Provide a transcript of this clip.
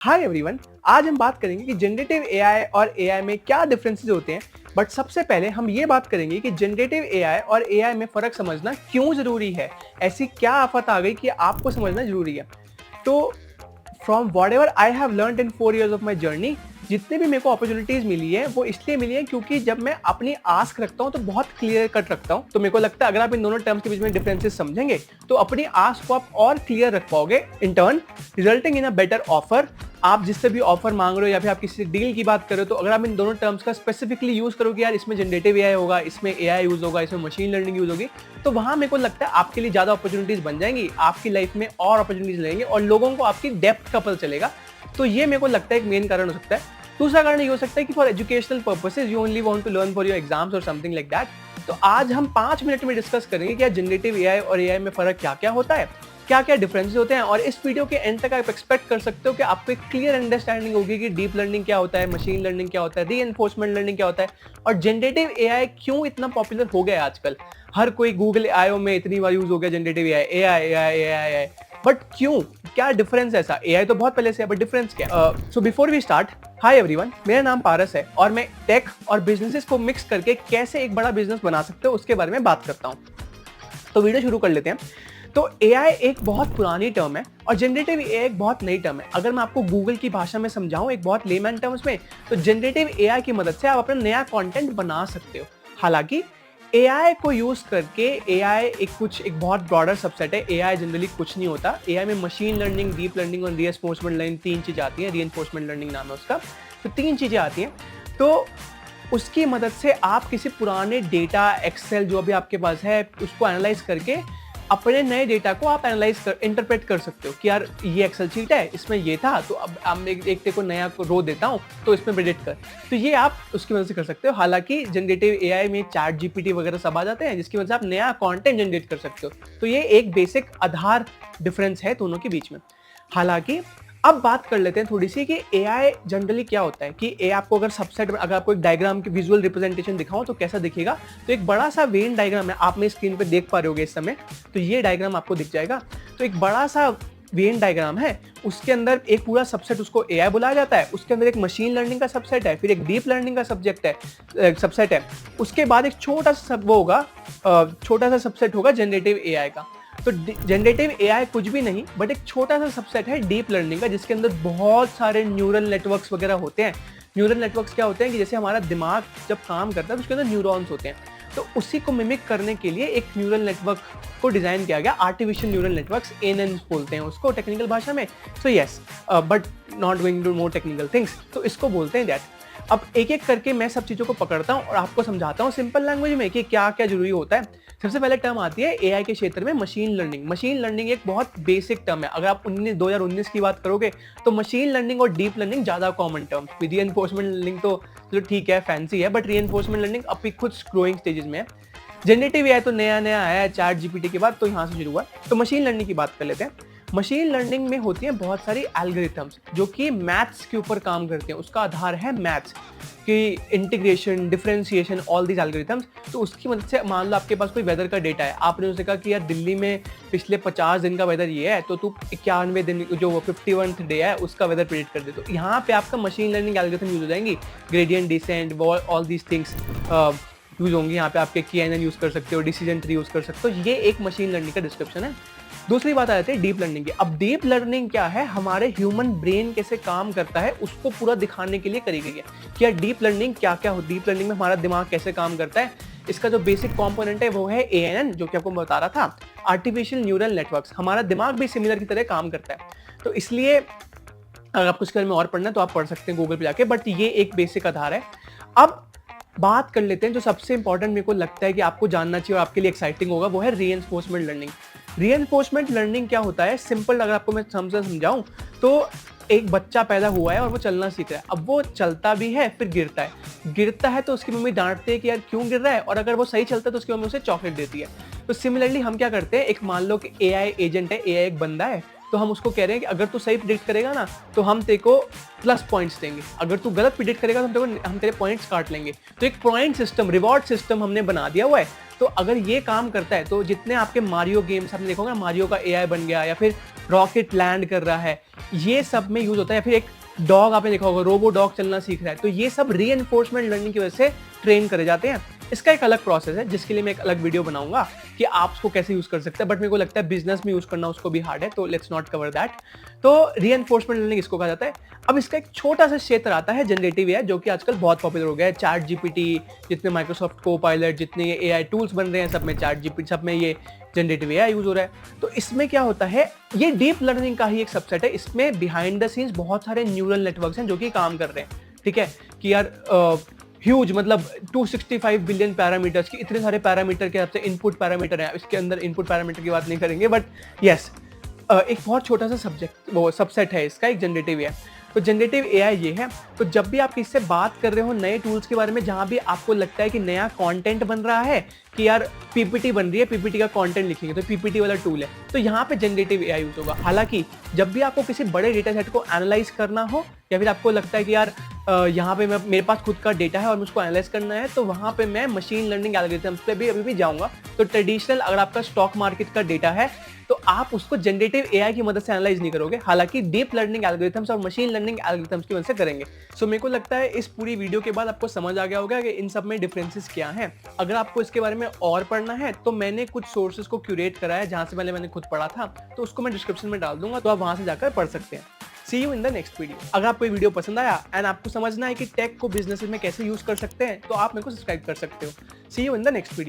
Hi everyone. आज हम बात करेंगे कि जनरेटिव एआई और एआई में क्या डिफरेंसेस होते हैं। बट सबसे पहले हम ये बात करेंगे कि जनरेटिव एआई और एआई में फ़र्क समझना क्यों ज़रूरी है। ऐसी क्या आफत आ गई कि आपको समझना ज़रूरी है। तो from what ever I have learn in 4 years of my journey, जितने भी मेरे को अपॉर्चुनिटीज़ मिली है वो इसलिए मिली है क्योंकि जब मैं अपनी आस्क रखता हूँ तो बहुत क्लियर कट रखता हूँ। तो मेरे को लगता है अगर आप इन दोनों टर्म्स के बीच में डिफरेंसेस समझेंगे तो अपनी आस्क को आप और क्लियर रख पाओगे, in turn resulting in a better offer. आप जिससे भी ऑफर मांग रहे हो या फिर आप किसी डील की बात कर रहे हो, तो अगर आप इन दोनों टर्म्स का स्पेसिफिकली यूज करोगे, यार इसमें जनरेटिव एआई होगा, इसमें एआई यूज होगा, इसमें मशीन लर्निंग यूज होगी, तो वहां मेरे को लगता है आपके लिए ज्यादा अपॉर्चुनिटीज बन जाएंगी, आपकी लाइफ में और अपॉर्चुनिटीज लेंगे और लोगों को आपकी डेप्थ का पता चलेगा। तो ये मेरे को लगता है एक मेन कारण हो सकता है। दूसरा कारण ये हो सकता है कि for educational purposes you only want to learn for your exams और समथिंग लाइक दैट। तो आज हम 5 मिनट में डिस्कस करेंगे कि जनरेटिव एआई और एआई में फर्क क्या क्या होता है, क्या क्या डिफरेंसेस होते हैं, और इस वीडियो के एंड तक आप एक्सपेक्ट कर सकते हो कि आपको एक क्लियर अंडरस्टैंडिंग होगी कि डीप लर्निंग क्या होता है, मशीन लर्निंग क्या होता है, रीइंफोर्समेंट लर्निंग क्या होता है, और जनरेटिव एआई क्यों इतना पॉपुलर हो गया है आजकल। हर कोई गूगल आईओ में इतनी बार यूज हो गया generative AI AI AI AI AI. But क्यों, क्या डिफरेंस है? ऐसा एआई तो बहुत पहले से है, बट डिफरेंस क्या? So before we start, hi everyone, मेरा नाम पारस है और मैं टेक और बिजनेसेस को मिक्स करके कैसे एक बड़ा बिजनेस बना सकते हो उसके बारे में बात करता हूँ। तो वीडियो शुरू कर लेते हैं। तो एआई एक बहुत पुरानी टर्म है और जनरेटिव एआई एक बहुत नई टर्म है। अगर मैं आपको गूगल की भाषा में समझाऊं एक बहुत लेमैन टर्म्स में, तो जनरेटिव एआई की मदद से आप अपना नया कंटेंट बना सकते हो। हालांकि एआई को यूज करके एआई एक बहुत ब्रॉडर सबसेट है। एआई जनरली कुछ नहीं होता। एआई में मशीन लर्निंग, डीप लर्निंग और रीइंफोर्समेंट लर्निंग 3 चीजें आती हैं। रीइंफोर्समेंट लर्निंग नाम है उसका। तो 3 चीजें आती हैं। तो उसकी मदद से आप किसी पुराने डेटा, एक्सेल जो भी आपके पास है, उसको एनालाइज करके अपने नए डेटा को आप इंटरप्रेट कर सकते हो कि यार ये एक्सेल शीट है, इसमें ये था, तो अब एक को नया रो देता हूँ तो इसमें प्रेडिक्ट कर। तो ये आप उसकी मदद से कर सकते हो। हालांकि जनरेटिव एआई में चैट जीपीटी वगैरह सब आ जाते हैं जिसकी वजह से आप नया कंटेंट जनरेट कर सकते हो। तो ये एक बेसिक आधार डिफरेंस है दोनों के बीच में। हालांकि अब बात कर लेते हैं थोड़ी सी कि एआई जनरली क्या होता है। कि एआई आपको अगर सबसेट में, अगर आपको एक डायग्राम की विजुअल रिप्रेजेंटेशन दिखाऊं तो कैसा दिखेगा। तो एक बड़ा सा वेन डायग्राम है, आप मेरी स्क्रीन पे देख पा रहे होगे इस समय। तो ये डायग्राम आपको दिख जाएगा। तो एक बड़ा सा वेन डायग्राम है, उसके अंदर एक पूरा सबसेट, उसको एआई बुलाया जाता है। उसके अंदर एक मशीन लर्निंग का सबसेट है, फिर एक डीप लर्निंग का सबसेट है। उसके बाद एक छोटा सा सबसेट होगा जनरेटिव एआई का। तो जनरेटिव एआई कुछ भी नहीं बट एक छोटा सा सबसेट है डीप लर्निंग का, जिसके अंदर बहुत सारे न्यूरल नेटवर्क्स वगैरह होते हैं। न्यूरल नेटवर्क्स क्या होते हैं कि जैसे हमारा दिमाग जब काम करता है तो उसके अंदर न्यूरॉन्स होते हैं। तो उसी को मिमिक करने के लिए एक न्यूरल नेटवर्क को डिजाइन किया गया। आर्टिफिशियल न्यूरल नेटवर्क्स, एएनएन बोलते हैं उसको टेक्निकल भाषा में। So yes, but not going to more technical things. तो इसको बोलते हैं दैट। अब एक एक करके मैं सब चीज़ों को पकड़ता हूँ और आपको समझाता हूँ सिंपल लैंग्वेज में कि क्या क्या जरूरी होता है। सबसे पहले टर्म आती है एआई के क्षेत्र में मशीन लर्निंग। मशीन लर्निंग एक बहुत बेसिक टर्म है। अगर आप 2019 की बात करोगे तो मशीन लर्निंग और डीप लर्निंग ज्यादा कॉमन टर्म। रीइंफोर्समेंट लर्निंग तो चलो ठीक है, फैंसी है, बट रीइंफोर्समेंट लर्निंग अभी खुद ग्रोइंग स्टेजेस में है। जनरेटिव एआई तो नया नया आया है चैट जीपीटी के बाद, तो यहाँ से शुरू हुआ। तो मशीन लर्निंग की बात कर लेते हैं। मशीन लर्निंग में होती हैं बहुत सारी एल्गोरिथम्स जो कि मैथ्स के ऊपर काम करते हैं। उसका आधार है मैथ्स की integration, differentiation, all these algorithms. तो उसकी मदद से मान लो आपके पास कोई वेदर का डेटा है, आपने उससे कहा कि यार दिल्ली में पिछले 50 दिन का वेदर ये है, तो तू 91 दिन जो 51th डे है उसका वेदर प्रेडिक्ट कर दे। तो यहाँ पे आपका मशीन लर्निंग एल्गोरिथम यूज हो जाएंगी। Gradient descent, all these things use होंगी। यहाँ पे आपके KNN यूज कर सकते हो, डिसीजन ट्री यूज कर सकते हो। ये एक मशीन लर्निंग का डिस्क्रिप्शन है। दूसरी बात आ जाती है डीप लर्निंग की। अब डीप लर्निंग क्या है, हमारे ह्यूमन ब्रेन कैसे काम करता है उसको पूरा दिखाने के लिए करी गई है कि यार डीप लर्निंग क्या क्या हो, डीप लर्निंग में हमारा दिमाग कैसे काम करता है। इसका जो बेसिक कंपोनेंट है वो है ANN, जो कि आपको बता रहा था, आर्टिफिशियल न्यूरल नेटवर्क्स। हमारा दिमाग भी सिमिलर की तरह काम करता है। तो इसलिए अगर आपको इसके बारे में और पढ़ना है तो आप पढ़ सकते हैं गूगल पे जाके, बट ये एक बेसिक आधार है। अब बात कर लेते हैं जो सबसे इंपॉर्टेंट मेरे को लगता है कि आपको जानना चाहिए और आपके लिए एक्साइटिंग होगा, वो है रीइंफोर्समेंट लर्निंग। रीइंफोर्समेंट लर्निंग क्या होता है, सिंपल अगर आपको मैं समझाऊं तो एक बच्चा पैदा हुआ है और वो चलना सीख रहा है। अब वो चलता भी है, फिर गिरता है तो उसकी मम्मी डांटती है कि यार क्यों गिर रहा है, और अगर वो सही चलता है तो उसकी मम्मी उसे चॉकलेट देती है। तो सिमिलरली हम क्या करते हैं, एक मान लो कि एआई एजेंट है, एआई एक बंदा है, तो हम उसको कह रहे हैं कि अगर तू सही प्रिडिक्ट करेगा ना तो हम तेरे को प्लस पॉइंट्स देंगे, अगर तू गलत प्रिडिक्ट करेगा तो हम तेरे पॉइंट्स काट लेंगे। तो एक पॉइंट सिस्टम, रिवॉर्ड सिस्टम हमने बना दिया हुआ है। तो अगर ये काम करता है तो जितने आपके मारियो गेम्स आपने देखोगे, मारियो का एआई बन गया, या फिर रॉकेट लैंड कर रहा है, ये सब में यूज होता है। या फिर एक डॉग आपने देखा होगा, रोबो डॉग चलना सीख रहा है, तो ये सब रीइंफोर्समेंट लर्निंग की वजह से ट्रेन करे जाते हैं। इसका एक अलग प्रोसेस है जिसके लिए मैं एक अलग वीडियो बनाऊंगा कि आप उसको कैसे यूज कर सकते हैं, बट मेरे को लगता है बिजनेस में यूज करना उसको भी हार्ड है, तो लेट्स नॉट कवर दैट। तो रीइंफोर्समेंट लर्निंग इसको कहा जाता है। अब इसका एक छोटा सा क्षेत्र आता है जनरेटिव एआई, जो कि आजकल बहुत पॉपुलर हो गया है। चैट जीपीटी, जितने माइक्रोसॉफ्ट कोपायलट, जितने ये एआई टूल्स बन रहे हैं, सब में चैट जीपीटी, सब में ये जनरेटिव एआई यूज हो रहा है। तो इसमें क्या होता है, ये डीप लर्निंग का ही एक सबसेट है। इसमें बिहाइंड द सीन्स बहुत सारे न्यूरल नेटवर्क्स हैं जो कि काम कर रहे हैं, ठीक है, कि यार ह्यूज, मतलब 265 बिलियन पैरामीटर्स की, इतने सारे पैरामीटर के हिसाब से इनपुट पैरामीटर है। इसके अंदर इनपुट पैरामीटर की बात नहीं करेंगे, बट यस, एक बहुत छोटा सा सब्जेक्ट, वो सबसेट है इसका, एक जनरेटिव एआई। तो जनरेटिव एआई ये है। तो जब भी आप किससे बात कर रहे हो नए टूल्स के बारे में, जहां भी आपको लगता है कि नया कंटेंट बन रहा है, कि यार पीपीटी बन रही है, पीपीटी का कंटेंट लिखेंगे, तो पीपीटी वाला टूल है, तो यहाँ पे जनरेटिव एआई यूज होगा। हालांकि जब भी आपको किसी बड़े डेटा सेट को एनालाइज करना हो, या फिर आपको लगता है कि यार यहाँ पे मेरे पास खुद का डेटा है और मुझको एनालाइज करना है, तो वहाँ पे मैं मशीन लर्निंग एल्गोरिथम्स पे भी अभी भी जाऊंगा। तो ट्रेडिशनल, अगर आपका स्टॉक मार्केट का डेटा है, तो आप उसको जनरेटिव एआई की मदद से एनालाइज नहीं करोगे, हालांकि डीप लर्निंग एल्गोरिथम्स और मशीन लर्निंग एल्गोरिथम्स की मदद से करेंगे। सो मेरे को लगता है इस पूरी वीडियो के बाद आपको समझ आ गया होगा कि इन सब में डिफरेंसेस क्या हैं। अगर आपको इसके बारे में और पढ़ना है, तो मैंने कुछ सोर्सेज को क्यूरेट करा है, जहां से पहले मैंने खुद पढ़ा था, तो उसको मैं डिस्क्रिप्शन में डाल दूंगा, तो आप वहां से जाकर पढ़ सकते हैं। See you in the next video. अगर आपको ये वीडियो पसंद आया एंड आपको समझना है कि टेक को बिजनेस में कैसे यूज कर सकते हैं, तो आप मेरे को सब्सक्राइब कर सकते हो। See you in the next video.